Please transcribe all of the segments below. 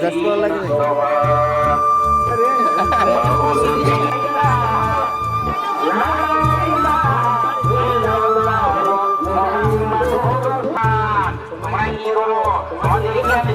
Recharge করা লাগে নাকি? তোমরা কি বলো আমাদের এখানে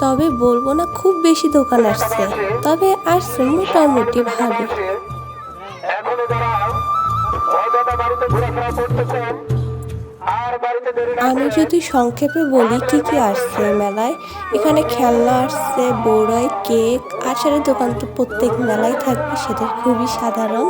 তবে বলবো না খুব বেশি দোকান আসছে, তবে আসছে মোটামুটি ভালো। এখনো যারা অযথা বাড়িতে ঘোরাফেরা করতেছেন আর বাড়িতে দেরি না আমি করে যদি সংক্ষেপে বলি কি কি আসছে মেলায়, এখানে খেলনা আসছে, বড়ই, কেক, আচারের দোকান তো প্রত্যেক মেলায় থাকবে, সেটা খুবই সাধারণ।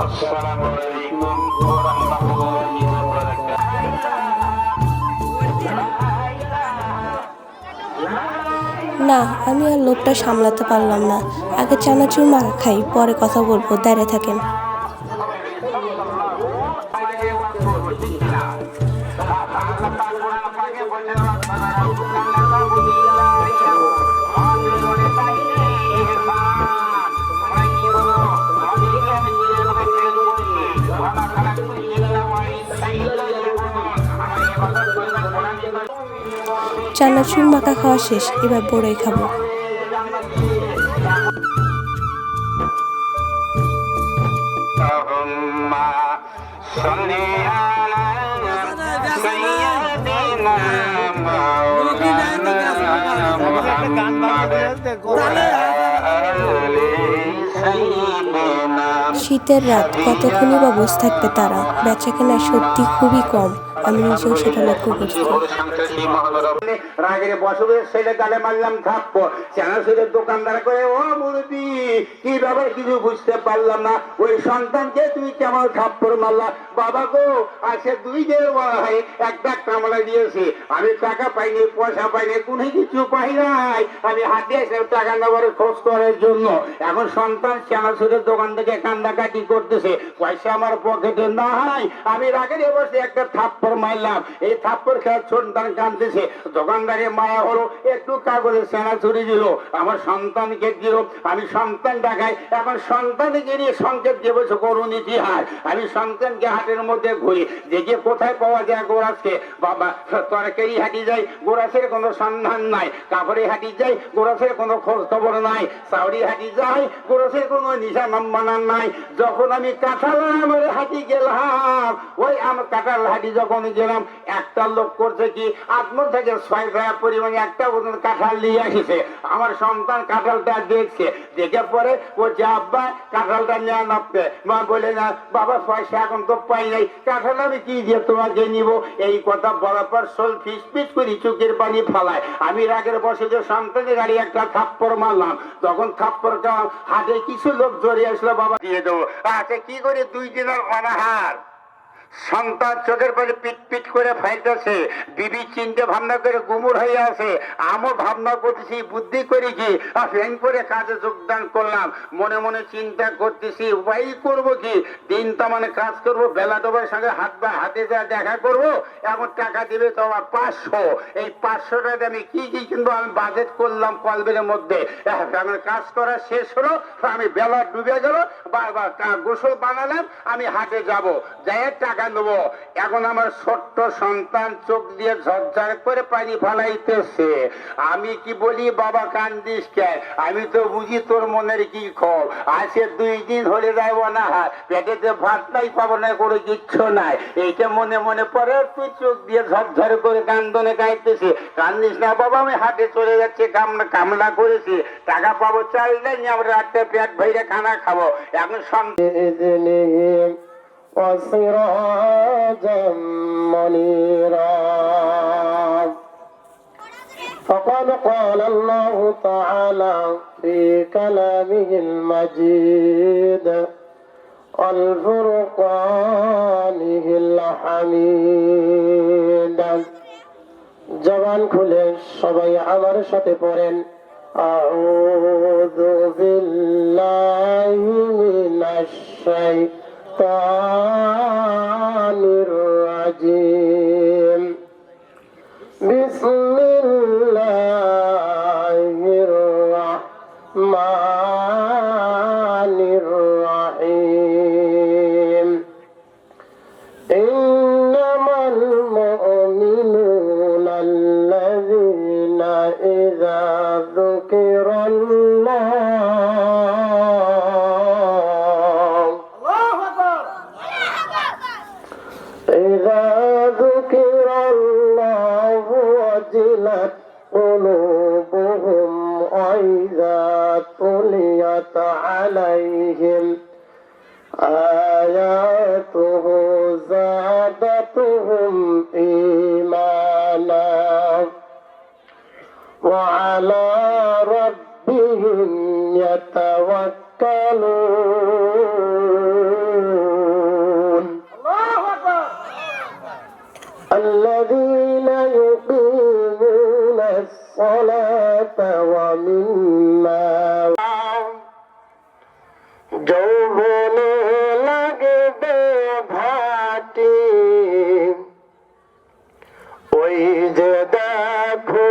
আসসালামু আলাইকুম ওয়া রাহমাতুল্লাহি ওয়া বারাকাতুহু। না, আমি আর লোভটা সামলাতে পারলাম না, আগে চানাচুর মাখা খাই, পরে কথা বলবো, দাঁড়িয়ে থাকেন। চানাচুর মাখা খাওয়া শেষ, এবার বড়ই খাবো। শীতের রাত, কতক্ষণই বা বসে থাকবে তারা, বেচাকেনা সত্যি খুবই কম, আমি নিজেও সেটা লক্ষ্য করছি। রাগের বসবের ছেলে গালে মারলাম থাপ্পড়, চানাচুরের দোকানদার করে ও মুরব্বি কি ব্যাপার কিছু বুঝতে পারলাম না, ওই সন্তানকে তুমি কেমন থাপ্পড় মারলা? বাবা গো আজকে 2 দিন হয় একটা কামড়া দিয়েছে, আমি টাকা পাইনি, পয়সা পাইনি, কোনো কিছু পাই নাই, আমি হাতে এসে টাকা নেবার খোঁজ করার জন্য। এখন সন্তান চানাচুরের দোকান থেকে কান্দাকাটি করতেছে, পয়সা আমার পকেটে নাই, আমি রাগের বসে একটা থাপ্পড় মারলাম, এই থাপ্পড় খেয়ে সন্তান কাঁদতেছে। দোকানদারে মায়া হলো, একটু কাগজের চানাচুরি দিল, আমার সন্তানকে দিল, আমি সন্তান দেখাই, এখন সন্তানকে নিয়ে সংকেত দেবছ করুন ইতিহাস। আমি সন্তানকে হাটের মধ্যে ঘুরি, দেখে কোথায় পাওয়া যায় গোরাসকে, বাবা তরকারি হাঁটি যাই, গোরাসের কোনো সন্ধান নাই, কাপড়ে হাঁটি যাই, গোরাসের কোনো খোঁজ খবর নাই, চাউরি হাঁটি যাই, গোরাসের কোনো নিশা নাম্বানার নাই। যখন আমি কাঁঠাল হাঁটি গেলাম, ওই আমার কাঁঠাল হাঁটি যখন গেলাম, একটা লোক করছে কি আত্ম থেকে 6 টাকা পরিমাণে একটা কাঁঠাল নিয়ে আসিছে। আমার সন্তান কাঁঠালটা দেখছে, দেখে পরে ও যে আব্বা কাঁঠালটা নিয়ে নামতে, মা বলে না বাবা পয়সা এখন তো পাই নাই, কাঁঠাল আমি কি দিয়ে তোমাকে নিব? এই কথা বলার পর সোল ফিস ফিস করে চোখের পানি ফালায়। আমি রাগের বসে যে সন্তানের গাড়ি একটা থাপ্পড় মারলাম, তখন থাপ্পড় হাতে কিছু লোক জড়িয়ে আসলো, বাবা দিয়ে দেবো। আচ্ছা কি করে 2 দিনের অনাহার, সন্তান চোখের পানি পিট পিট করে ফাইতেছে, বিবি চিন্তা ভাবনা করে গুমুর হয়ে আছে, আমও ভাবনা করতেছি, বুদ্ধি করে কি ফ্যান করে কাজে যোগদান করলাম, মনে মনে চিন্তা করতেছি উপায় করবো কি, দিন তো মানে কাজ করবো, বেলা ডোবার সঙ্গে হাতে যা দেখা করবো, এখন টাকা দিবে তো আমার 500, এই 500 টাকা আমি কি কি কিনবো, আমি বাজেট করলাম কলবের মধ্যে। এখন কাজ করা শেষ হলো, আমি বেলা ডুবে গেল, গোসল বানালাম, আমি হাটে যাব, যাই টাকা নেবো। এখন আমার ছোট্ট সন্তান চোখ দিয়ে ঝরঝর করে পানি ফালাইতেছে, আমি কি বলি বাবা কান্দিস কে, আমি তো বুঝি তোর মনের কি খবর, আজকে 2 দিন হলে যাইব না, পেটেতে ভাত নাই, পাবো না, কোনো কিচ্ছু নাই, এইটা মনে মনে পরে তুই চোখ দিয়ে ঝরঝর করে কান্দনে গাইতেছি। কান্দিস না বাবা, আমি হাটে চলে যাচ্ছি, কামনা করেছি, টাকা পাবো, চাল দেয়নি, আমরা রাত্রে পেট ভরে খানা খাবো। এখন সন্তান وسراجا منيرا فقد قال الله تعالى في كلامه المجيد والفرقانه الحميد জবান খুলে সবাই আমার সাথে পড়েন আউযু বিল্লাহি মিনাশ শাইতানির রাজিম بسم الله الرحمن الرحيم إنما المؤمنون الذين إذا ذكر الله وجلت قلوبهم وإذا تليت عليهم آياته زادتهم إيمانا وعلى ربهم يتوكلون الذين يقيمون الصلاة ومما যৌবনে লাগবে ভাটি ওই যে দেখো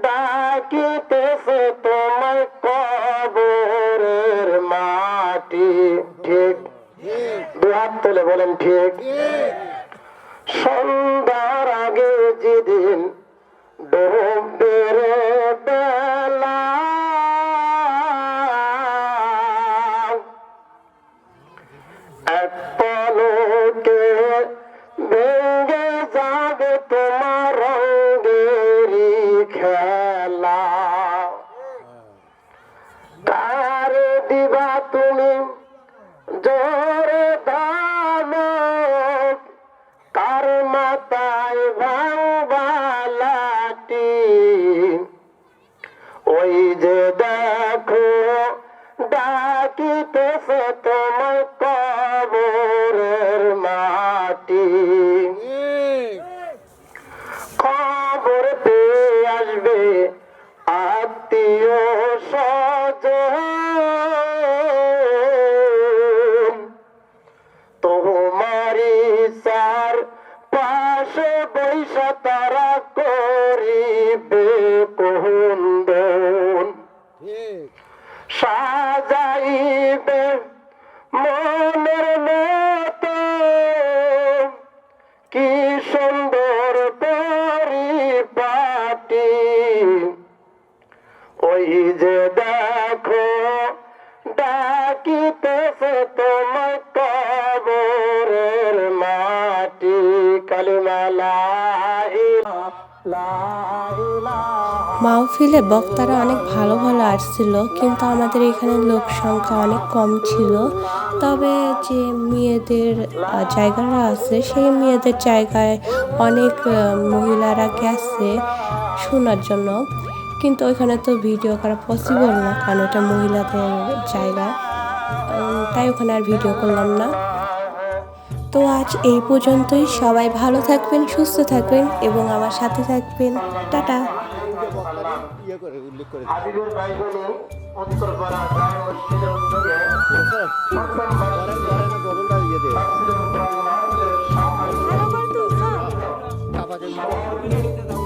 ডাকিতেছে তোমার কবরের মাটি। ঠিক, দুই হাত তুলে বলেন ঠিক। সন্ধ্যার আগে যেদিন ডুবের বেলা এক পলকে ভেঙে যাবে তোমার রঙেরই খেলা। কার দিবা তুমি জোরে দাম, কার মাথায় ভাঙবালাটি ওই যে দেখো ডাকিতেছে তোমার কবরের মাটি। খবর পেয়ে আসবে আত্মীয় স্বজন, তোমারি চার পাশে বৈশা তারা করিবে কুন্দন, সাজাইবে মনের মতো কি সুন্দর পরিপাটি। ওই যে দেখো ডাকিতেছে তোমার কবরের মাটি। কালিমা লা ইলাহা মাহফিলে বক্তারা অনেক ভালো ভালো আসছিল, কিন্তু আমাদের এখানে লোক সংখ্যা অনেক কম ছিল। তবে যে মেয়েদের জায়গাটা আছে সেই মেয়েদের জায়গায় অনেক মহিলারা গেছে শোনার জন্য, কিন্তু ওইখানে তো ভিডিও করা পসিবল না, কারণ ওটা মহিলাদের জায়গা, তাই ওখানে আর ভিডিও করলাম না। তো আজ এই পর্যন্তই। সবাই ভালো থাকবেন, সুস্থ থাকবেন এবং আমার সাথে থাকবেন। টাটা। হাবিবের বাইবেলে উত্তরপাড়া জামে মসজিদের উদ্যোগে প্রথম